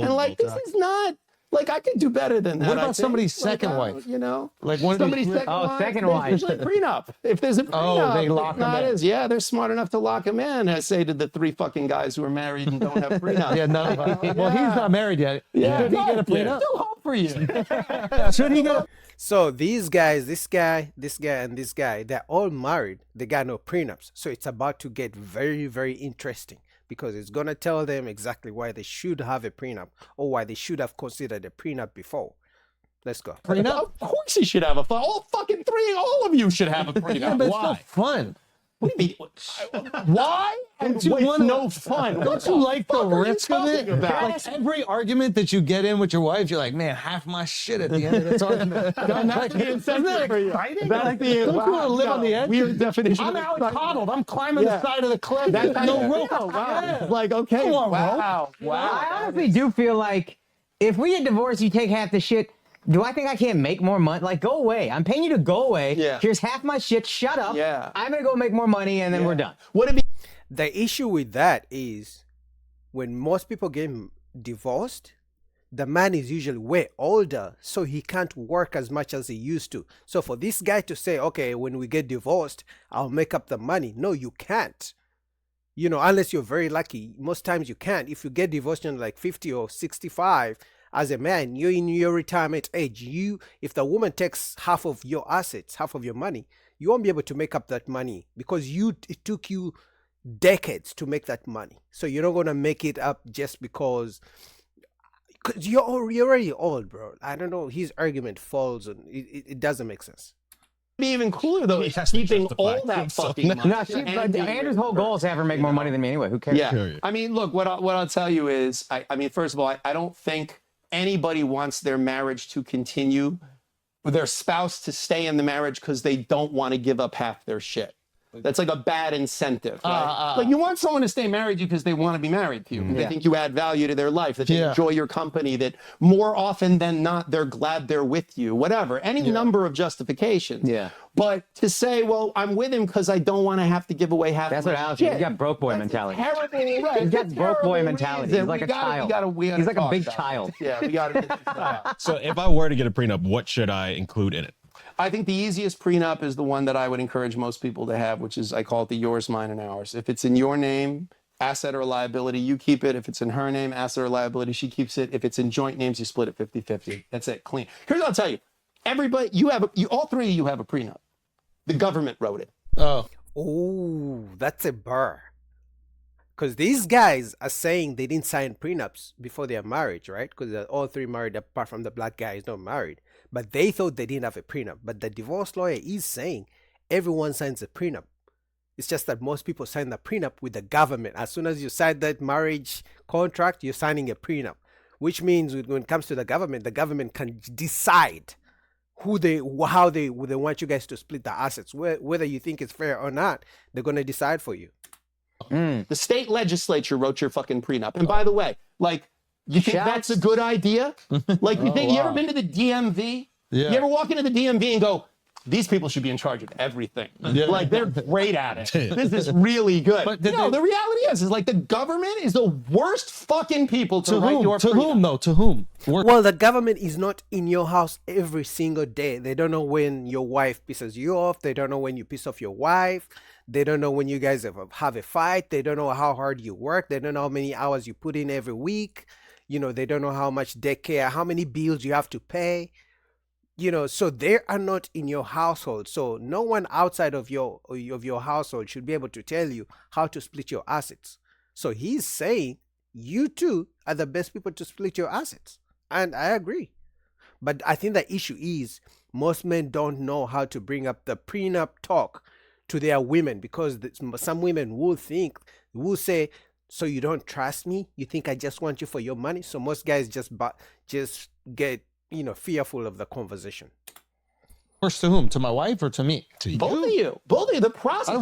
And like, this is not, like, I could do better than that. What about somebody's second wife? You know, like one somebody's second wife. Second wife. There's usually prenup. If there's a prenup, they lock them in. Yeah, they're smart enough to lock him in. I say to the 3 fucking guys who are married and don't have prenup. Yeah, none of us. Well, he's not married yet. Yeah. Should he get a prenup? Still hope for you. Should he get? So these guys, this guy, and this guy, they're all married. They got no prenups. So it's about to get very, very interesting because it's going to tell them exactly why they should have a prenup or why they should have considered a prenup before. Let's go. Prenup? Of course you should have a fun. All fucking 3, all of you should have a prenup. Yeah, but it's Why? no fun. What do you mean? Why? Don't you It's wanna- no fun. Don't you like the fuck are you risk of it? talking about? Like every argument that you get in with your wife, you're like, man, half my shit at the end of this argument. That's the incentive for you. That's the, don't you want to live on the edge? Weird definition. I'm of out excitement. coddled. I'm climbing the side of the cliff. That's no rope. Wow. Yeah. Like, okay, Come on, wow. I honestly do feel like if we get divorced, you take half the shit. Do I think I can't make more money? Like, go away. I'm paying you to go away. Yeah. Here's half my shit. Shut up. Yeah. I'm going to go make more money and then we're done. What if The issue with that is when most people get divorced, the man is usually way older, so he can't work as much as he used to. So for this guy to say, okay, when we get divorced, I'll make up the money. No, you can't. You know, unless you're very lucky. Most times you can't. If you get divorced in like 50 or 65, as a man, you're in your retirement age. If the woman takes half of your assets, half of your money, you won't be able to make up that money because it took you decades to make that money. So you're not going to make it up just because you're already old, bro. I don't know. His argument falls on it doesn't make sense. be even cooler though? He Is has to keeping justify all that himself. fucking money. No, Andrew's whole goal is to have her make more money than me anyway. Who cares? Yeah. Period. I mean, look, what I'll tell you is, I mean, first of all, I don't think anybody wants their marriage to continue, their spouse to stay in the marriage because they don't want to give up half their shit. That's like a bad incentive. Right? Like you want someone to stay married to you because they want to be married to you. They think you add value to their life, that they enjoy your company, that more often than not, they're glad they're with you, whatever. Any number of justifications. Yeah. But to say, well, I'm with him because I don't want to have to give away half That's my what Alex. shit. He's got broke boy mentality. Terrible, right? He's got broke boy mentality. He's like a child. He's like a big child. Yeah, we got to. So if I were to get a prenup, what should I include in it? I think the easiest prenup is the one that I would encourage most people to have, which is, I call it the yours, mine, and ours. If it's in your name, asset or liability, you keep it. If it's in her name, asset or liability, she keeps it. If it's in joint names, you split it 50-50. That's it, clean. Here's what I'll tell you. Everybody, all three of you have a prenup. The government wrote it. Oh, that's a bar. Because these guys are saying they didn't sign prenups before their marriage, right? Because they're all three married, apart from the black guy is not married. But they thought they didn't have a prenup. But the divorce lawyer is saying everyone signs a prenup. It's just that most people sign the prenup with the government. As soon as you sign that marriage contract, you're signing a prenup. Which means when it comes to the government can decide how they want you guys to split the assets. Whether you think it's fair or not, they're going to decide for you. The state legislature wrote your fucking prenup. And by the way, like, you think that's a good idea? Like, you think, you ever been to the DMV? Yeah. You ever walk into the DMV and go, these people should be in charge of everything. Like, they're great at it. This is really good. But The reality is like the government is the worst fucking people to write your To prenup. whom, though? To whom? Well, the government is not in your house every single day. They don't know when your wife pisses you off. They don't know when you piss off your wife. They don't know when you guys have a fight. They don't know how hard you work. They don't know how many hours you put in every week. You know, they don't know how much daycare, how many bills you have to pay. You know, so they are not in your household. So no one outside of your household should be able to tell you how to split your assets. So he's saying you two are the best people to split your assets. And I agree. But I think the issue is most men don't know how to bring up the prenup talk to their women, because some women will say, so you don't trust me? You think I just want you for your money? So most guys just get, fearful of the conversation. First to whom? To my wife or to me? To you. Both of you. The process.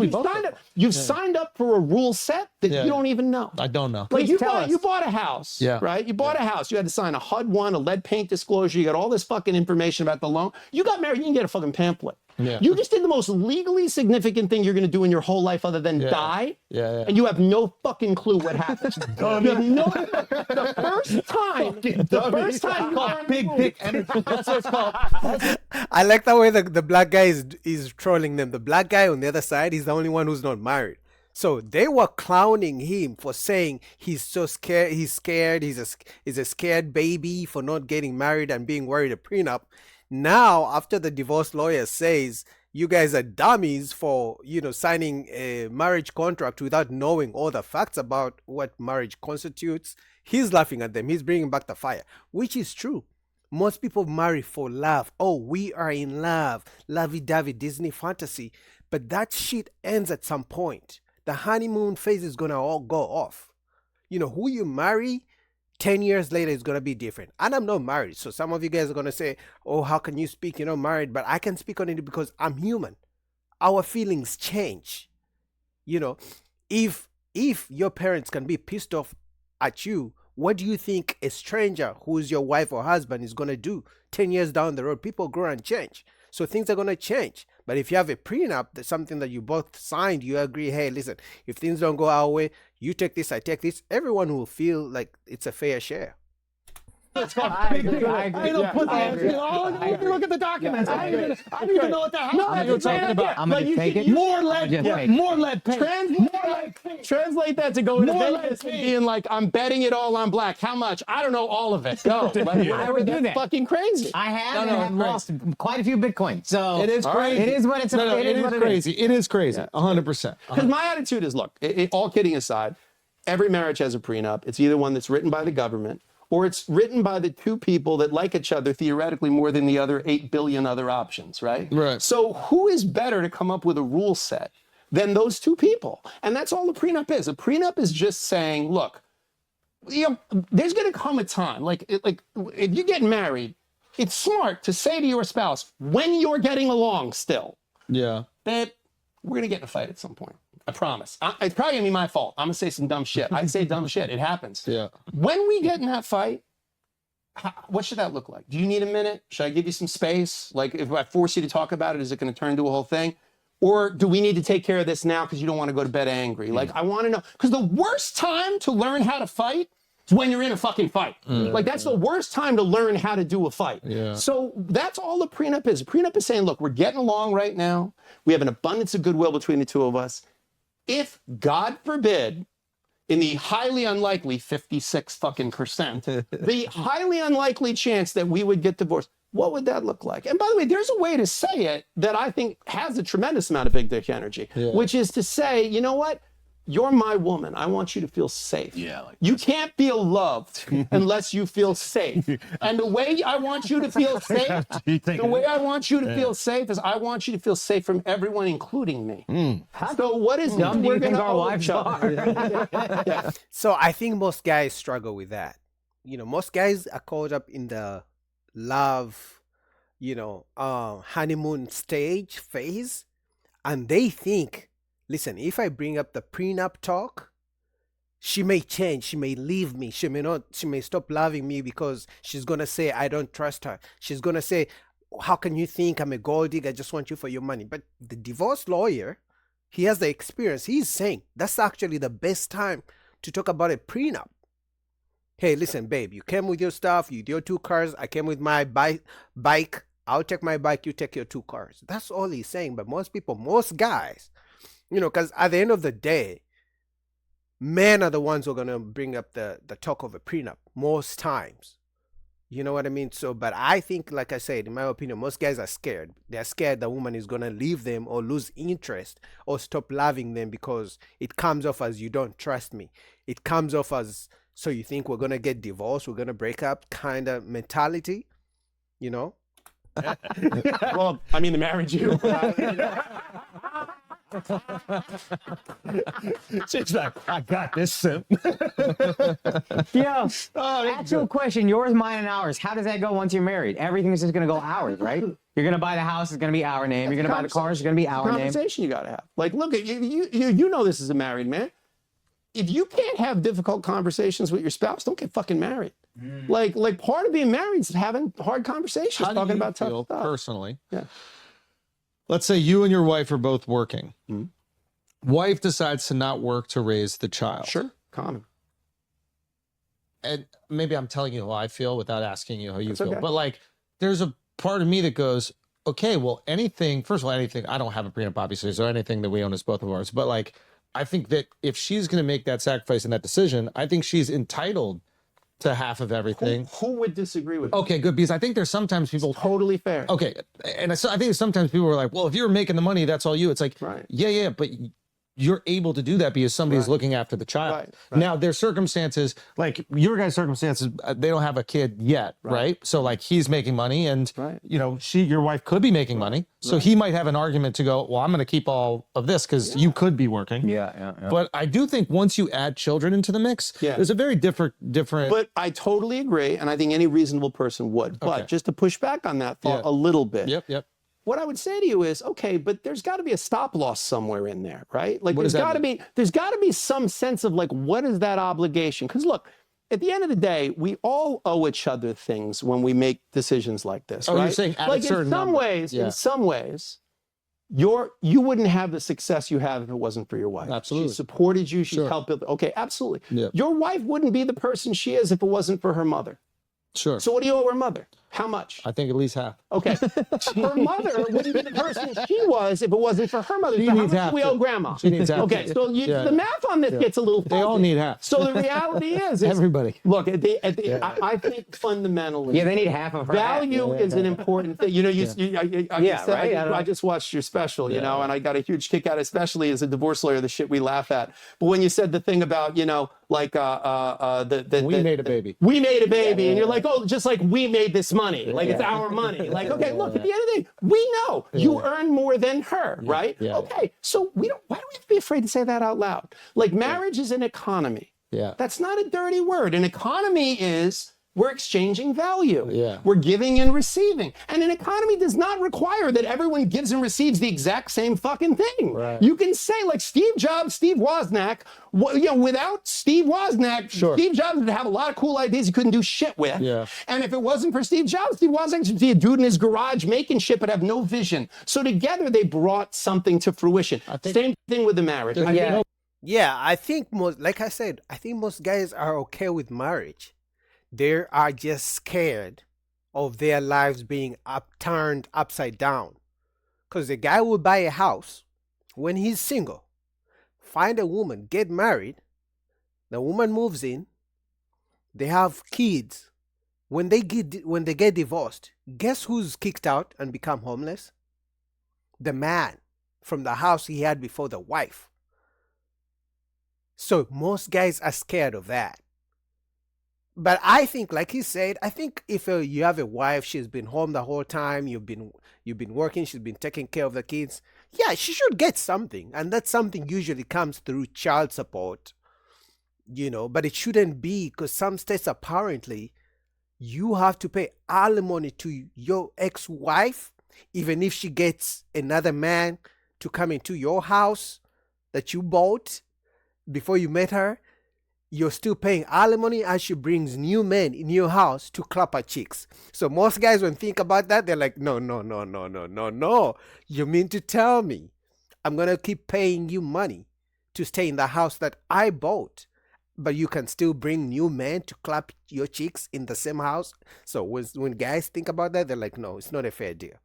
You've signed up for a rule set that you don't even know. I don't know. Like you bought a house, right? You bought a house. You had to sign a HUD-1, a lead paint disclosure. You got all this fucking information about the loan. You got married, you didn't get a fucking pamphlet. Yeah. You just did the most legally significant thing you're going to do in your whole life other than die. Yeah. And you have no fucking clue what happened. You have no, the first time you learned big dick energy. That's what it's called. I like the way the black guy is trolling them. The black guy on the other side, he's the only one who's not married. So they were clowning him for saying he's so scared. He's scared. He's a scared baby for not getting married and being worried a prenup. Now, after the divorce lawyer says you guys are dummies for, signing a marriage contract without knowing all the facts about what marriage constitutes, he's laughing at them. He's bringing back the fire, which is true. Most people marry for love. Oh, we are in love. Lovey-dovey Disney fantasy. But that shit ends at some point. The honeymoon phase is going to all go off. Who you marry 10 years later is going to be different. And I'm not married. So some of you guys are going to say, oh, how can you speak? You're not married. But I can speak on it because I'm human. Our feelings change. If your parents can be pissed off at you, what do you think a stranger who is your wife or husband is going to do 10 years down the road? People grow and change. So things are going to change. But if you have a prenup, that's something that you both signed, you agree, hey, listen, if things don't go our way, you take this, I take this, everyone will feel like it's a fair share. I agree. Look at the documents. I don't even know what the hell you're talking about. I'm gonna take it. More lead paint. Translate that to going to Vegas and being like, I'm betting it all on black. How much? I don't know all of it. Go. I would do that. Fucking crazy. I have and have lost quite a few Bitcoin. So It is crazy. It is what it's. It is crazy. It is crazy. 100%. Because my attitude is, look, all kidding aside, every marriage has a prenup. It's either one that's written by the government or it's written by the two people that like each other theoretically more than the other 8 billion other options, right? Right. So who is better to come up with a rule set than those two people? And that's all a prenup is. A prenup is just saying, look, there's going to come a time, like if you're getting married, it's smart to say to your spouse, when you're getting along still, Yeah. babe, we're going to get in a fight at some point. I promise. It's probably gonna be my fault. I'm gonna say some dumb shit. I say dumb shit. It happens. Yeah. When we get in that fight, what should that look like? Do you need a minute? Should I give you some space? Like, if I force you to talk about it, is it going to turn into a whole thing? Or do we need to take care of this now because you don't want to go to bed angry? Like, I want to know. Because the worst time to learn how to fight is when you're in a fucking fight. Like, that's the worst time to learn how to do a fight. Yeah. So that's all a prenup is. A prenup is saying, look, we're getting along right now. We have an abundance of goodwill between the two of us. If, God forbid, in the highly unlikely 56 fucking percent, the highly unlikely chance that we would get divorced, what would that look like? And by the way, there's a way to say it that I think has a tremendous amount of big dick energy, which is to say, you know what? You're my woman. I want you to feel safe. Yeah, you can't feel loved unless you feel safe. And the way I want you to feel safe, the way I want you to feel safe is I want you to feel safe from everyone, including me. So what is dumb do you think our owe wives each other? So I think most guys struggle with that. Most guys are caught up in the love, honeymoon stage phase, and they think, listen, if I bring up the prenup talk, she may change. She may leave me. She may stop loving me because she's going to say, I don't trust her. She's going to say, how can you think I'm a gold digger? I just want you for your money. But the divorce lawyer, he has the experience. He's saying that's actually the best time to talk about a prenup. Hey, listen, babe, you came with your stuff. You did your 2 cars. I came with my bike. I'll take my bike. You take your 2 cars. That's all he's saying. But most guys, because at the end of the day, men are the ones who are going to bring up the talk of a prenup most times. You know what I mean? So, but I think, like I said, in my opinion, most guys are scared. They're scared the woman is going to leave them or lose interest or stop loving them because it comes off as you don't trust me. It comes off as, so you think we're going to get divorced, we're going to break up kind of mentality, Well, I mean, to marry you. She's like, I got this simp. Yeah. Actual question, yours, mine, and ours. How does that go once you're married? Everything's just going to go ours, right? You're going to buy the house, it's going to be our name. You're going to buy the cars, it's going to be our name. Conversation you got to have. Like, look, you know this as a married man. If you can't have difficult conversations with your spouse, don't get fucking married. Like part of being married is having hard conversations, talking about tough stuff. Personally? Yeah. Let's say you and your wife are both working. Mhm. Wife decides to not work to raise the child. Sure, common. And maybe I'm telling you how I feel without asking you how you That's feel. okay. But like, there's a part of me that goes, okay, well, anything, first of all, anything, I don't have a prenup, obviously, so anything that we own is both of ours. But like, I think that if she's going to make that sacrifice and that decision, I think she's entitled to half of everything. Who would disagree with Okay, good. Because I think there's sometimes people, Totally fair. okay. And I think sometimes people are like, well, if you're making the money, that's all you. It's like, Right. yeah, but you're able to do that because somebody's looking after the child. Right. Now, there's circumstances, like your guys' circumstances, they don't have a kid yet, right? So like he's making money and, Right. you know, your wife could be making money. So he might have an argument to go, well, I'm going to keep all of this because you could be working. Yeah. But I do think once you add children into the mix, Yeah. there's a very different. But I totally agree, and I think any reasonable person would. But Okay. just to push back on that thought Yeah. a little bit, Yep. what I would say to you is, okay, but there's got to be a stop loss somewhere in there, right? Like What does that mean? there's got to be some sense of like, what is that obligation? Because look, at the end of the day, we all owe each other things when we make decisions like this, Oh, right? you're saying at a like certain in some number. ways, Yeah. in some ways, you wouldn't have the success you have if it wasn't for your wife. Absolutely. She supported you. She's Sure. helped build. Okay, absolutely. Yeah. Your wife wouldn't be the person she is if it wasn't for her mother. Sure. So what do you owe her mother? How much? I think at least half. Okay. Her mother wouldn't be the person she was if it wasn't for her mother. She So how needs much half do we to- owe grandma? She needs half Okay, to- so Yeah. the math on this gets a little fuzzy. They all need half. So the reality is Everybody. look, I think fundamentally, Yeah, they need half of her. value is an important thing. You know, I just watched your special, you know, and I got a huge kick out, especially as a divorce lawyer, the shit we laugh at. But when you said the thing about, you know, like We made a baby. we made a baby, and you're like, oh, just like we made this money, like it's our money. Like, okay, look, at the end of the day, we know you earn more than her, right? yeah. Okay, so why do we have to be afraid to say that out loud? Like, marriage is an economy. Yeah. That's not a dirty word. An economy is we're exchanging value. Yeah. We're giving and receiving. And an economy does not require that everyone gives and receives the exact same fucking thing. Right. You can say like Steve Jobs, Steve Wozniak, without Steve Wozniak, Sure. Steve Jobs would have a lot of cool ideas he couldn't do shit with. Yeah. And if it wasn't for Steve Jobs, Steve Wozniak would be a dude in his garage making shit but have no vision. So together they brought something to fruition. Same thing with the marriage. I think Yeah, I think most, like I said, I think most guys are okay with marriage. They are just scared of their lives being turned upside down. Because the guy will buy a house when he's single, find a woman, get married, the woman moves in, they have kids. When they get divorced, guess who's kicked out and become homeless? The man from the house he had before the wife. So most guys are scared of that. But I think, like he said, I think if you have a wife, she's been home the whole time, you've been working, she's been taking care of the kids. Yeah, she should get something, and that something usually comes through child support, you know. But it shouldn't be, because some states apparently you have to pay alimony to your ex-wife, even if she gets another man to come into your house that you bought before you met her. You're still paying alimony as she brings new men in your house to clap her cheeks. So most guys, when think about that, they're like, no. You mean to tell me I'm going to keep paying you money to stay in the house that I bought, but you can still bring new men to clap your cheeks in the same house? So when guys think about that, they're like, no, it's not a fair deal.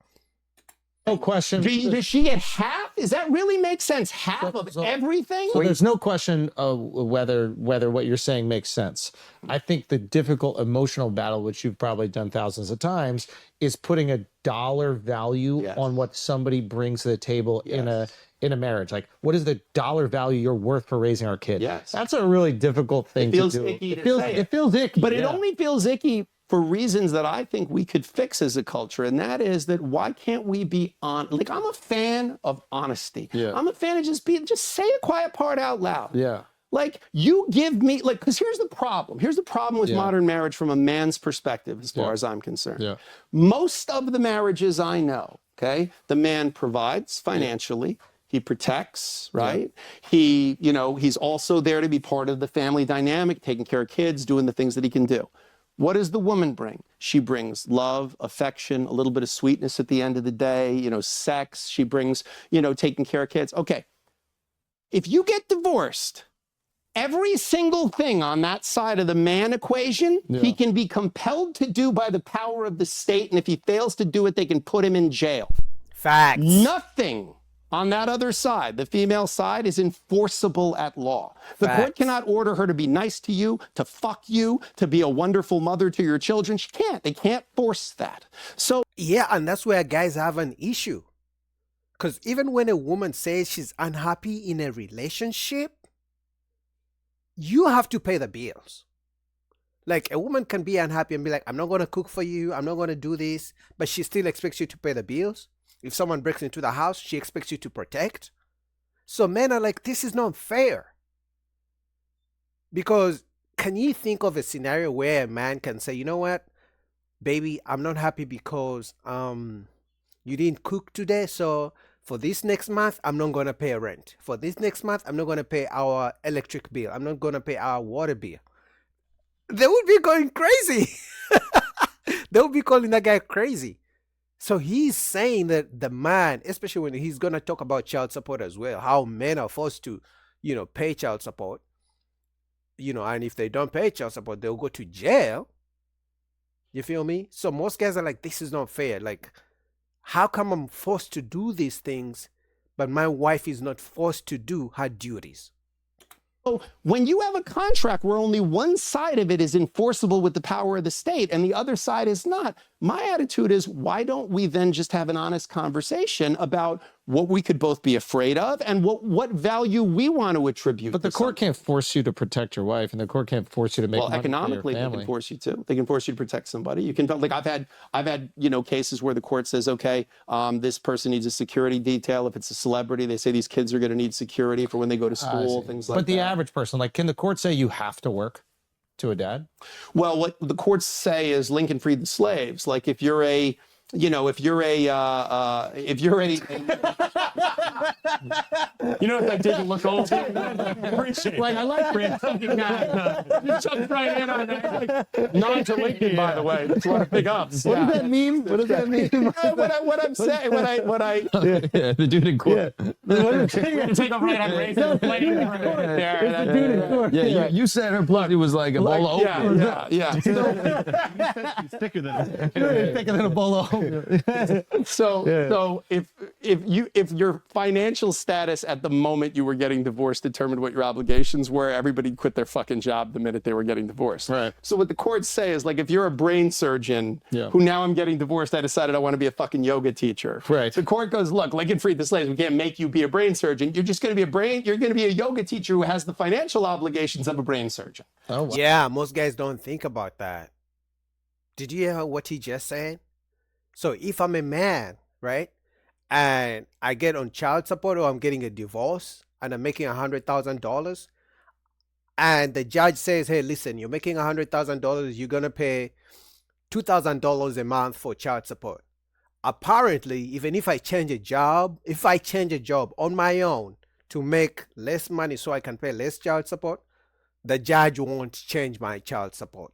No question. does she get half? Does that really make sense? Half of everything? So there's no question of whether what you're saying makes sense. I think the difficult emotional battle, which you've probably done thousands of times, is putting a dollar value on what somebody brings to the table in a marriage. Like, what is the dollar value you're worth for raising our kid? Yes. That's a really difficult thing It feels to do. icky to say It feels icky. But it yeah. only feels icky for reasons that I think we could fix as a culture. And that is that why can't we be like, I'm a fan of honesty. Yeah. I'm a fan of just say the quiet part out loud. Yeah. Like, you give me, like, because here's the problem. Here's the problem with modern marriage from a man's perspective, as far as I'm concerned. Yeah. Most of the marriages I know, okay, the man provides financially. He protects, right? He, he's also there to be part of the family dynamic, taking care of kids, doing the things that he can do. What does the woman bring? She brings love, affection, a little bit of sweetness at the end of the day, you know, sex. She brings, you know, taking care of kids. Okay. If you get divorced, every single thing on that side of the man equation, he can be compelled to do by the power of the state. And if he fails to do it, they can put him in jail. Facts. Nothing on that other side, the female side, is enforceable at law. The court cannot order her to be nice to you, to fuck you, to be a wonderful mother to your children. She can't. They can't force that. So Yeah, and that's where guys have an issue. Because even when a woman says she's unhappy in a relationship, you have to pay the bills. Like, a woman can be unhappy and be like, I'm not going to cook for you, I'm not going to do this, but she still expects you to pay the bills. If someone breaks into the house, she expects you to protect. So men are like, this is not fair. Because can you think of a scenario where a man can say, you know what, baby, I'm not happy because you didn't cook today, so for this next month, I'm not going to pay rent. For this next month, I'm not going to pay our electric bill. I'm not going to pay our water bill. They would be going crazy. They would be calling that guy crazy. So he's saying that the man, especially when he's going to talk about child support as well, how men are forced to, you know, pay child support, you know, and if they don't pay child support, they'll go to jail. You feel me? So most guys are like, this is not fair. Like, how come I'm forced to do these things, but my wife is not forced to do her duties? when you have a contract where only one side of it is enforceable with the power of the state and the other side is not, my attitude is, why don't we then just have an honest conversation about what we could both be afraid of and what value we want to attribute? But the court can't force you to protect your wife, and the court can't force you to make money economically for your they family. can force you to. They can force you to protect somebody. You can, like, I've had cases where the court says, okay, this person needs a security detail. If it's a celebrity, they say these kids are going to need security for when they go to school, things like that. But the average person, like, can the court say you have to work to a dad? Well, what the courts say is Lincoln freed the slaves. Like, if you're a, you know, if you're a, you know, if I didn't look over, Appreciate I like Brad. You jumped right in on that. Like, nod to Lincoln, by the way. That's one of the big ups. What does that mean? What does that mean? What I'm saying, what I Yeah, the dude in court. take a right on race and play Yeah, you said her pussy was like a bowl of oatmeal. yeah. It's thicker than Thicker than a bowl of oatmeal. So if your financial status at the moment you were getting divorced determined what your obligations were, everybody quit their fucking job the minute they were getting divorced. Right. So what the courts say is, like, if you're a brain surgeon who now I'm getting divorced, I decided I want to be a fucking yoga teacher. Right. The court goes, look, Lincoln freed the slaves. We can't make you be a brain surgeon. You're just going to be you're going to be a yoga teacher who has the financial obligations of a brain surgeon. Oh, wow. Yeah, most guys don't think about that. Did you hear what he just said? So if I'm a man, right, and I get on child support or I'm getting a divorce and I'm making $100,000, and the judge says, hey, listen, you're making $100,000, you're going to pay $2,000 a month for child support. Apparently, even if I change a job on my own to make less money so I can pay less child support, the judge won't change my child support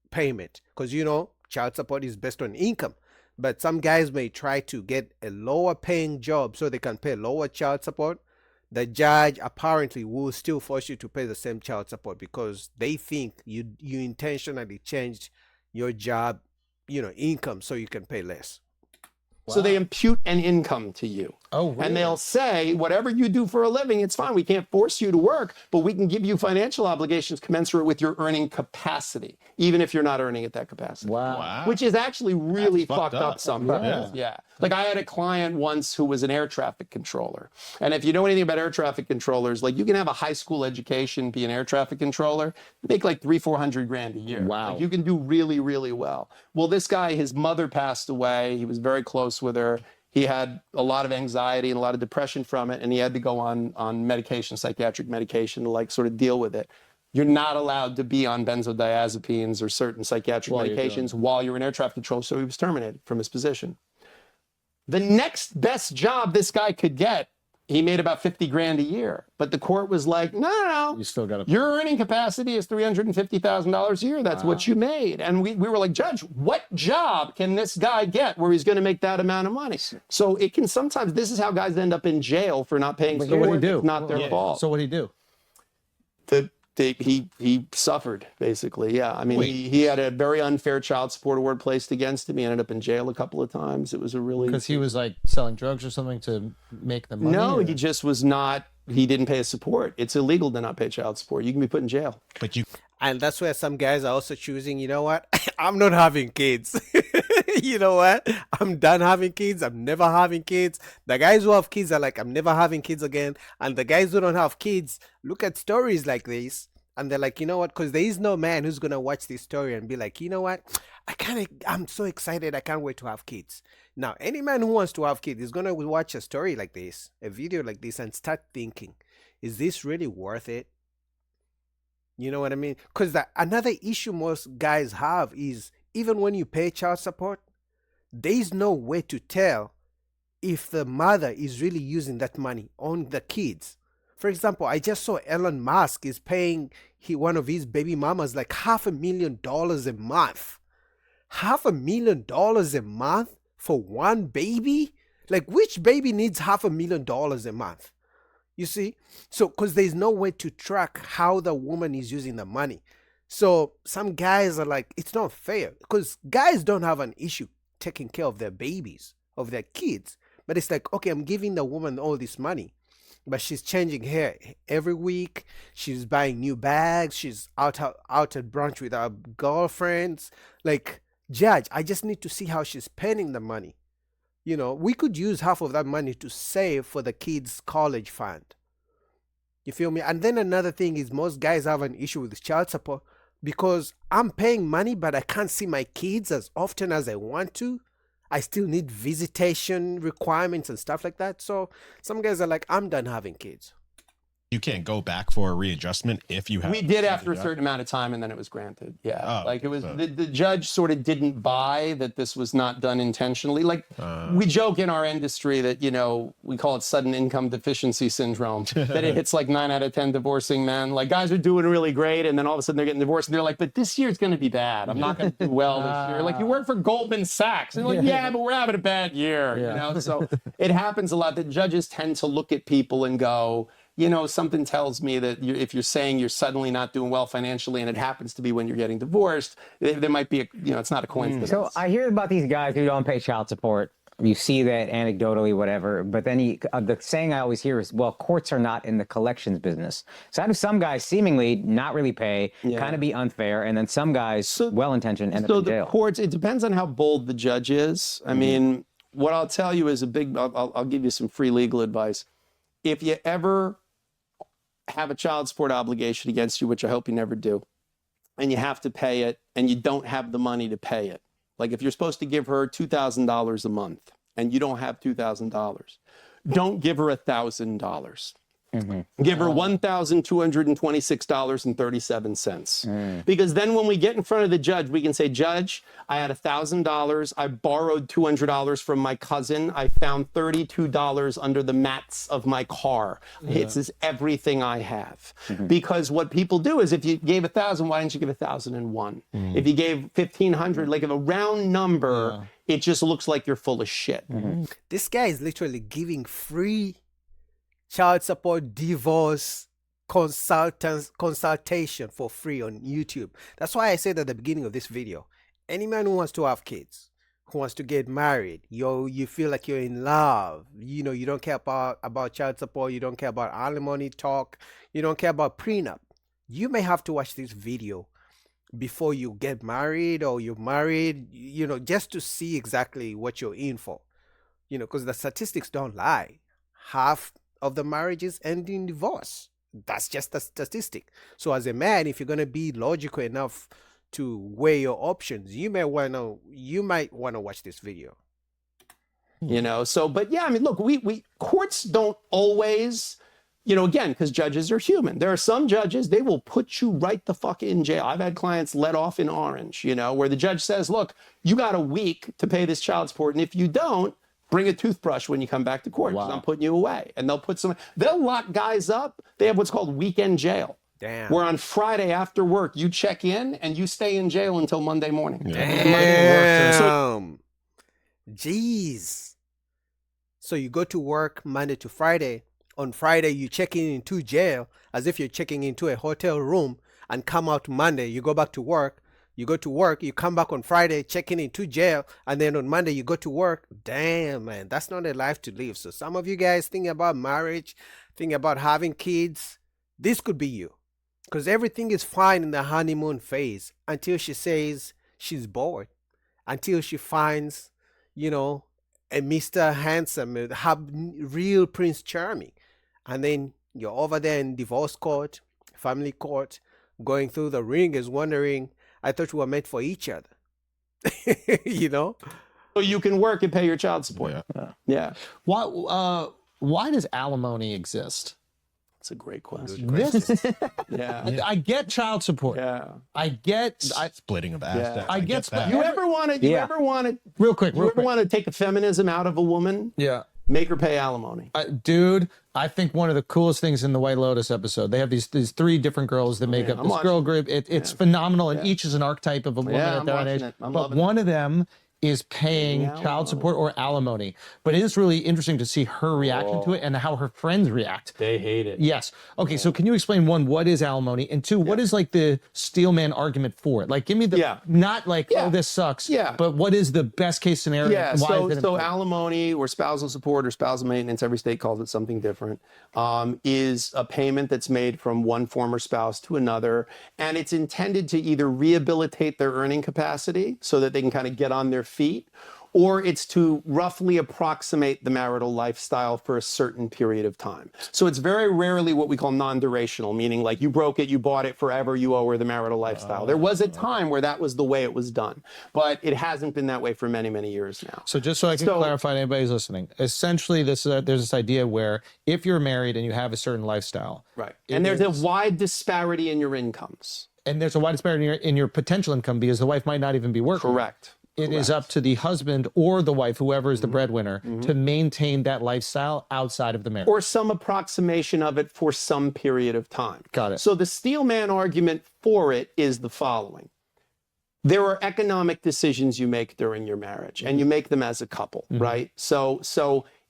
payment, because, you know, child support is based on income. But some guys may try to get a lower paying job so they can pay lower child support. The judge apparently will still force you to pay the same child support because they think you intentionally changed your job, you know, income so you can pay less. So they impute an income to you. Oh, really? And they'll say, whatever you do for a living, it's fine. We can't force you to work, but we can give you financial obligations commensurate with your earning capacity, even if you're not earning at that capacity. Wow. Which is actually really That's fucked up sometimes. Yeah. Like, I had a client once who was an air traffic controller. And if you know anything about air traffic controllers, like, you can have a high school education, be an air traffic controller, make like $300,000-400,000 a year. Wow. Like, you can do really, really well. Well, this guy, his mother passed away. He was very close with her. He had a lot of anxiety and a lot of depression from it, and he had to go on medication, psychiatric medication, to, like, sort of deal with it. You're not allowed to be on benzodiazepines or certain psychiatric medications while you're in air traffic control, so he was terminated from his position. The next best job this guy could get he made about 50 grand a year. But the court was like, no. You still got to. Your earning capacity is $350,000 a year. That's what you made. And we were like, Judge, what job can this guy get where he's going to make that amount of money? So it can sometimes, this is how guys end up in jail for not paying. So what did he do? It's not their fault. So what did he do? He suffered, basically. Yeah. I mean, he had a very unfair child support award placed against him. He ended up in jail a couple of times. It was a really... Because he was like selling drugs or something to make the money? No, or? he just was not, he didn't pay his support. It's illegal to not pay child support. You can be put in jail. But you And that's where some guys are also choosing, you know what? I'm not having kids. You know what? I'm done having kids. I'm never having kids. The guys who have kids are like, I'm never having kids again. And the guys who don't have kids look at stories like this and they're like, you know what? Because there is no man who's going to watch this story and be like, you know what? I'm so excited. I can't wait to have kids. Now, any man who wants to have kids is going to watch a story like this, a video like this, and start thinking, is this really worth it? You know what I mean? Because another issue most guys have is even when you pay child support, there is no way to tell if the mother is really using that money on the kids. For example, I just saw Elon Musk is paying one of his baby mamas like $500,000 a month. $500,000 a month for one baby? Like, which baby needs $500,000 a month? You see? So, because there's no way to track how the woman is using the money. So some guys are like, it's not fair, because guys don't have an issue taking care of their babies, of their kids. But it's like, okay, I'm giving the woman all this money, but she's changing hair every week. She's buying new bags. She's out at brunch with her girlfriends. Like, Judge, I just need to see how she's spending the money. You know, we could use half of that money to save for the kids' college fund. You feel me? And then another thing is most guys have an issue with child support because I'm paying money, but I can't see my kids as often as I want to. I still need visitation requirements and stuff like that. So some guys are like, I'm done having kids. you can't go back for a readjustment if you have. We did after a certain amount of time, and then it was granted. Yeah, Oh, like it was so- the judge sort of didn't buy that this was not done intentionally. Like we joke in our industry that, you know, we call it sudden income deficiency syndrome, that it hits like 9 out of 10 divorcing men. Like guys are doing really great, and then all of a sudden they're getting divorced, and they're like, "But this year's going to be bad. I'm not going to do well this year." Like you work for Goldman Sachs, and they're like, "Yeah, but we're having a bad year." You know, so it happens a lot that judges tend to look at people and go, you know, something tells me that if you're saying you're suddenly not doing well financially, and it happens to be when you're getting divorced, there might be, it's not a coincidence. So I hear about these guys who don't pay child support. You see that anecdotally, whatever. But then the saying I always hear is, well, courts are not in the collections business. So how do some guys seemingly not really pay, kind of be unfair, and then some guys, well-intentioned, end up in jail? So the courts, it depends on how bold the judge is. I mean, what I'll tell you is I'll give you some free legal advice. If you ever have a child support obligation against you, which I hope you never do, and you have to pay it, and you don't have the money to pay it. Like if you're supposed to give her $2,000 a month and you don't have $2,000, don't give her $1,000. Give her $1,226.37. Because then when we get in front of the judge, we can say, "Judge, I had $1,000. I borrowed $200 from my cousin. I found $32 under the mats of my car. This is everything I have." Because what people do is, if you gave 1,000, why didn't you give 1,001? If you gave 1,500, like a round number, it just looks like you're full of shit. This guy is literally giving free child support divorce consultation for free on YouTube. That's why I said at the beginning of this video, any man who wants to have kids, who wants to get married, you feel like you're in love, you don't care about child support, you don't care about alimony talk, you don't care about prenup, you may have to watch this video before you get married, or you're married, just to see exactly what you're in for, because the statistics don't lie. Half of the marriages end in divorce. That's just a statistic. So as a man, if you're going to be logical enough to weigh your options, you might want to watch this video. But yeah, I mean, look, we courts don't always, again, because judges are human. There are some judges, they will put you right the fuck in jail. I've had clients let off in orange, where the judge says, "Look, you got a week to pay this child support, and if you don't, bring a toothbrush when you come back to court because I'm putting you away. And they'll lock guys up. They have what's called weekend jail. Damn. Where on Friday after work, you check in and you stay in jail until Monday morning. Damn. Jeez. So you go to work Monday to Friday. On Friday, you check in into jail as if you're checking into a hotel room and come out Monday. You go back to work. You go to work. You come back on Friday, check in into jail. And then on Monday, you go to work. Damn, man. That's not a life to live. So some of you guys think about marriage, think about having kids. This could be you. Because everything is fine in the honeymoon phase until she says she's bored. Until she finds, you know, a Mr. Handsome, real Prince Charming. And then you're over there in divorce court, family court, going through the ringers, wondering, I thought we were meant for each other. You know? So you can work and pay your child support. Yeah. Why does alimony exist? That's a great question. Yeah. I get child support. Yeah. I get Splitting of assets. I get that. You ever want to real quick. want to take the feminism out of a woman? Yeah. Make her pay alimony. Dude, I think one of the coolest things in the White Lotus episode, they have these three different girls that make up this girl group. It's phenomenal, and each is an archetype of a woman at their own age. But one of them is paying child support or alimony. But it is really interesting to see her reaction to it and how her friends react. They hate it. Yes. Okay, so can you explain, one, what is alimony? And two, what is like the steelman argument for it? Like, give me the, not like, oh, this sucks, but what is the best case scenario? Yeah, and why so, is it so alimony or spousal support or spousal maintenance, every state calls it something different, is a payment that's made from one former spouse to another. And it's intended to either rehabilitate their earning capacity so that they can kind of get on their feet, or it's to roughly approximate the marital lifestyle for a certain period of time. So it's very rarely what we call non-durational, meaning like you broke it, you bought it forever, you owe her the marital lifestyle. There was a time where that was the way it was done, but it hasn't been that way for many, many years now. So just so I can clarify to anybody who's listening, essentially there's this idea where if you're married and you have a certain lifestyle. Right. And there's a wide disparity in your incomes. And there's a wide disparity in your potential income because the wife might not even be working. Correct. It is up to the husband or the wife, whoever is the breadwinner, to maintain that lifestyle outside of the marriage. Or some approximation of it for some period of time. Got it. So the steelman argument for it is the following. There are economic decisions you make during your marriage, and you make them as a couple, right? So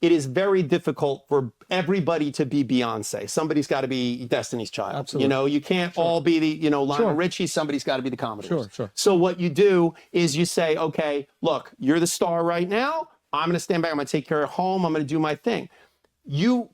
it is very difficult for everybody to be Beyonce. Somebody's got to be Destiny's Child. Absolutely. You know, you can't all be the, Lionel Richie. Somebody's got to be the Commodores. Sure. So what you do is you say, okay, look, you're the star right now. I'm going to stand back. I'm going to take care of home. I'm going to do my thing. In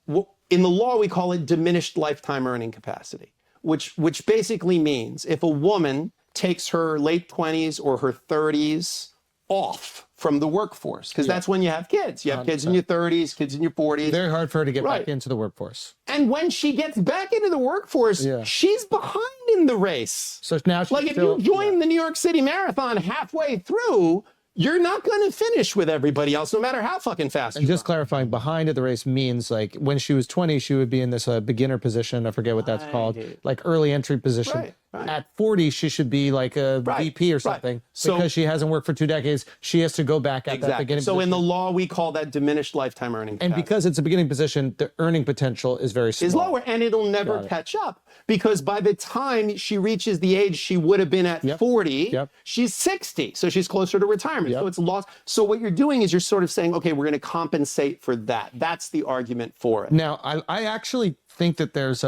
the law, we call it diminished lifetime earning capacity, which basically means if a woman takes her late 20s or her 30s off from the workforce, because that's when you have kids. You have 100%. Kids in your 30s, kids in your 40s. Very hard for her to get back into the workforce. And when she gets back into the workforce, she's behind in the race. So now she's if you join the New York City Marathon halfway through, you're not going to finish with everybody else, no matter how fucking fast you just clarifying, behind at the race means like when she was 20, she would be in this beginner position. I forget what that's called, like early entry position. Right. At 40, she should be like a VP or something. So, because she hasn't worked for 2 decades, she has to go back at that beginning So position. in the law, we call that diminished lifetime earning capacity. And because it's a beginning position, the earning potential is very small. Is lower, and it'll never catch up. Because by the time she reaches the age she would have been at 40, she's 60. So she's closer to retirement. So it's lost. So what you're doing is you're sort of saying, okay, we're going to compensate for that. That's the argument for it. Now, I actually think that there's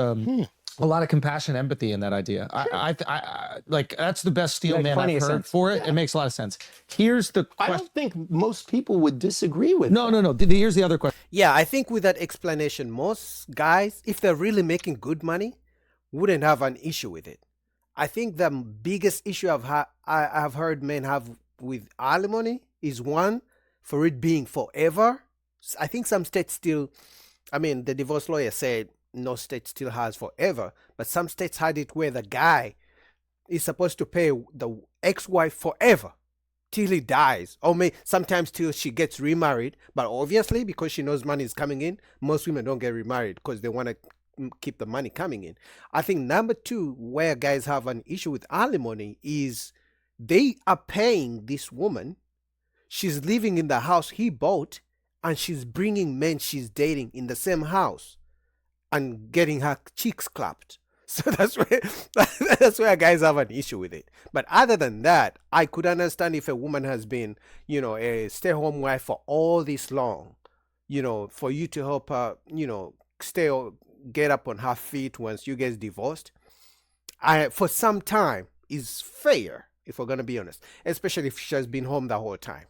a lot of compassion, empathy in that idea. I like that's the best steel man I've heard for it. It makes a lot of sense. Here's the question. I don't think most people would disagree with No. Here's the other question. Yeah, I think with that explanation, most guys, if they're really making good money, wouldn't have an issue with it. I think the biggest issue I've heard men have with alimony is one, for it being forever. I think some states still, the divorce lawyer said no state still has forever, but some states had it where the guy is supposed to pay the ex-wife forever till he dies, or sometimes till she gets remarried. But obviously, because she knows money is coming in, most women don't get remarried because they want to keep the money coming in. I think number two, where guys have an issue with alimony, is they are paying this woman. She's living in the house he bought, and she's bringing men she's dating in the same house and getting her cheeks clapped. So that's where guys have an issue with it. But other than that, I could understand if a woman has been, a stay-home wife for all this long, for you to help her, get up on her feet once you get divorced. For some time is fair, if we're gonna be honest, especially if she has been home the whole time.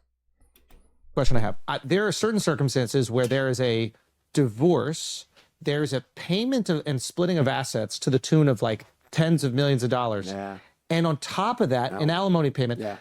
Question I have: there are certain circumstances where there is a divorce. There's a payment and splitting of assets to the tune of like tens of millions of dollars. Yeah. And on top of that, an alimony payment. Yeah.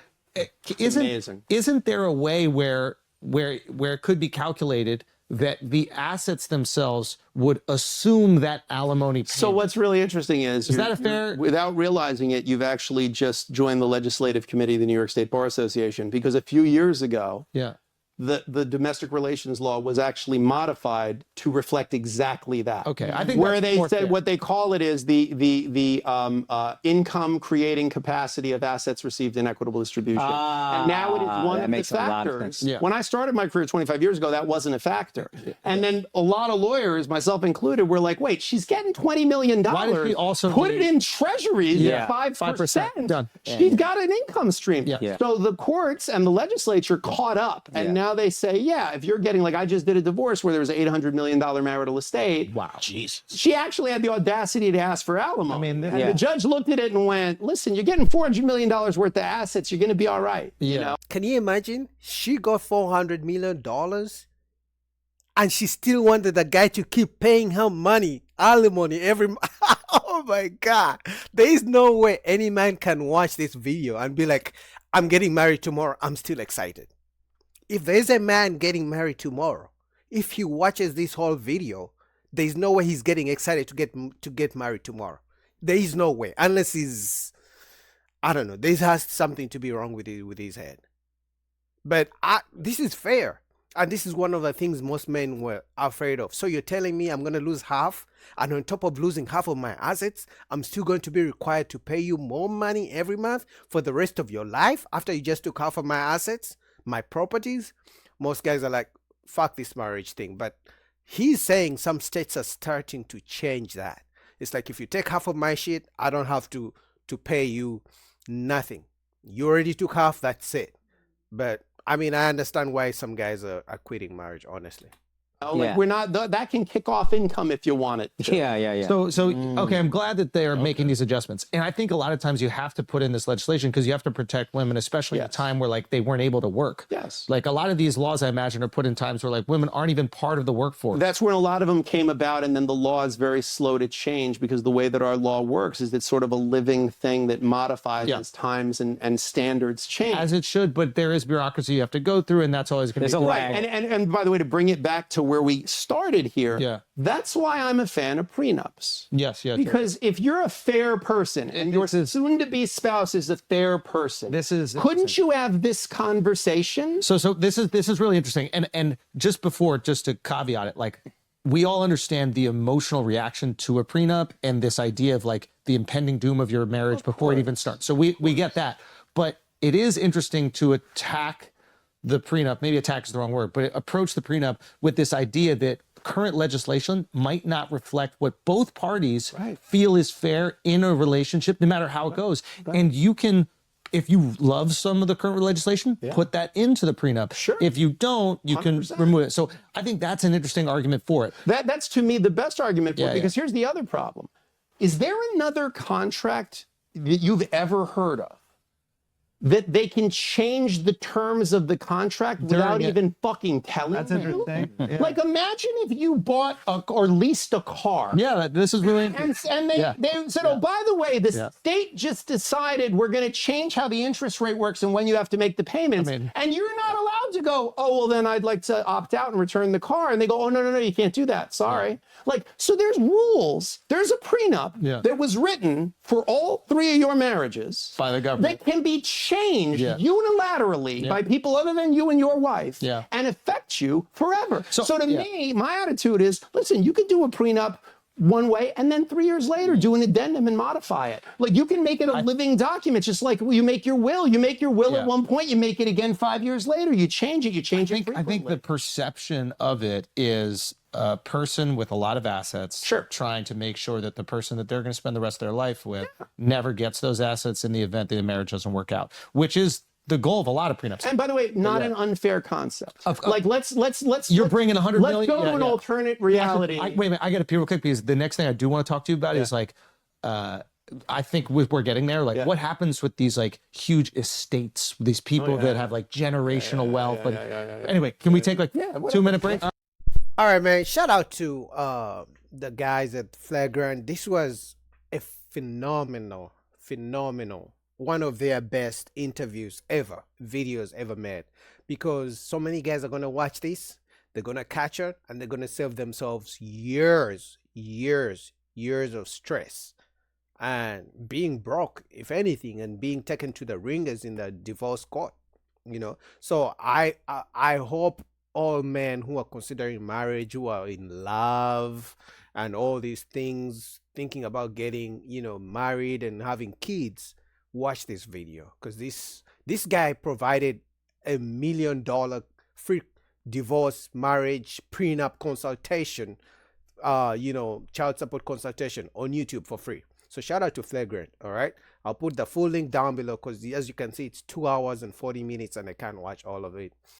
Isn't there a way where it could be calculated that the assets themselves would assume that alimony payment? So what's really interesting is that a fair... without realizing it, you've actually just joined the legislative committee of the New York State Bar Association, because a few years ago, Yeah. the domestic relations law was actually modified to reflect exactly that. Okay, I think where that's they more said fair. what they call it is the income creating capacity of assets received in equitable distribution. And now it is one that of the makes a lot of factors. sense. Yeah. When I started my career 25 years ago, that wasn't a factor. And then a lot of lawyers, myself included, were like, wait, she's getting $20 million. Why did she also put need- it in treasuries Yeah, at 5%? 5%. Done. She's got an income stream. Yeah. Yeah. So the courts and the legislature caught up, and now they say, yeah, if you're getting, like I just did a divorce where there was an $800 million marital estate. Wow. Jesus. She actually had the audacity to ask for alimony. I mean, and Yeah. the judge looked at it and went, listen, you're getting $400 million worth of assets. You're going to be all right. Yeah. You know? Can you imagine? She got $400 million and she still wanted the guy to keep paying her money, alimony every month. Oh my God. There is no way any man can watch this video and be like, I'm getting married tomorrow. I'm still excited. If there's a man getting married tomorrow, if he watches this whole video, there's no way he's getting excited to get married tomorrow. There is no way, unless he's, I don't know. This has something to be wrong with his head. But this is fair, and this is one of the things most men were afraid of. So you're telling me I'm going to lose half, and on top of losing half of my assets, I'm still going to be required to pay you more money every month for the rest of your life after you just took half of my assets, my properties? Most guys are like, fuck this marriage thing. But he's saying some states are starting to change that. It's like, if you take half of my shit, I don't have to pay you nothing. You already took half, that's it. But I mean, I understand why some guys are quitting marriage, honestly. Like Yeah. we're not, that can kick off income if you want it to. Yeah. So okay, I'm glad that they're making these adjustments. And I think a lot of times you have to put in this legislation because you have to protect women, especially at a Yes. time where like they weren't able to work. Yes. Like a lot of these laws, I imagine, are put in times where like women aren't even part of the workforce. That's when a lot of them came about, and then the law is very slow to change because the way that our law works is it's sort of a living thing that modifies as times and standards change. As it should, but there is bureaucracy you have to go through, and that's always going to There's be a Right, lag. and by the way, to bring it back to where we started here, Yeah. that's why I'm a fan of prenups. Yes. Because if you're a fair person and your soon-to-be spouse is a fair person, couldn't you have this conversation? So this is really interesting. And just to caveat it, like we all understand the emotional reaction to a prenup and this idea of like the impending doom of your marriage before it even starts. So we get that. But it is interesting to attack the prenup, maybe attack is the wrong word, but approach the prenup with this idea that current legislation might not reflect what both parties feel is fair in a relationship, no matter how it goes. And you can, if you love some of the current legislation, put that into the prenup. Sure. If you don't, you 100%. can remove it. So I think that's an interesting argument for it. That's to me the best argument for Yeah, it, because here's the other problem. Is there another contract that you've ever heard of that they can change the terms of the contract without even fucking telling you? Like, imagine if you bought or leased a car. Yeah, this is really And they said, oh, by the way, the state just decided we're going to change how the interest rate works and when you have to make the payments. And you're not allowed to go, oh, well, then I'd like to opt out and return the car. And they go, oh, no, you can't do that. Sorry. Like, so there's rules. There's a prenup that was written for all three of your marriages by the government that can be changed unilaterally by people other than you and your wife and affect you forever. So to me, my attitude is, listen, you could do a prenup one way, and then 3 years later do an addendum and modify it. Like you can make it a living document, just like you make your will. You make your will at one point, you make it again 5 years later. You change it. You change it frequently. I think the perception of it is a person with a lot of assets trying to make sure that the person that they're going to spend the rest of their life with never gets those assets in the event that the marriage doesn't work out, which is the goal of a lot of prenups. And by the way, not an unfair concept. Like let's you're bringing 100 million. Let's go to an alternate reality. Wait a minute, I got to pee real quick because the next thing I do want to talk to you about is like, I think we're getting there. Like, what happens with these like huge estates? These people that have like generational wealth. Anyway, can we take like 2 minute break? All right, man. Shout out to the guys at Flagrant. This was a phenomenal, one of their best interviews ever, videos ever made, because so many guys are going to watch this, they're going to catch it, and they're going to save themselves years of stress and being broke, if anything, and being taken to the ringers in the divorce court, you know. So I hope all men who are considering marriage, who are in love and all these things, thinking about getting, you know, married and having kids, watch this video, because this guy provided $1 million free divorce, marriage, prenup consultation, you know, child support consultation on YouTube for free. So shout out to Flagrant. All right, I'll put the full link down below, because as you can see, it's 2 hours and 40 minutes and I can't watch all of it.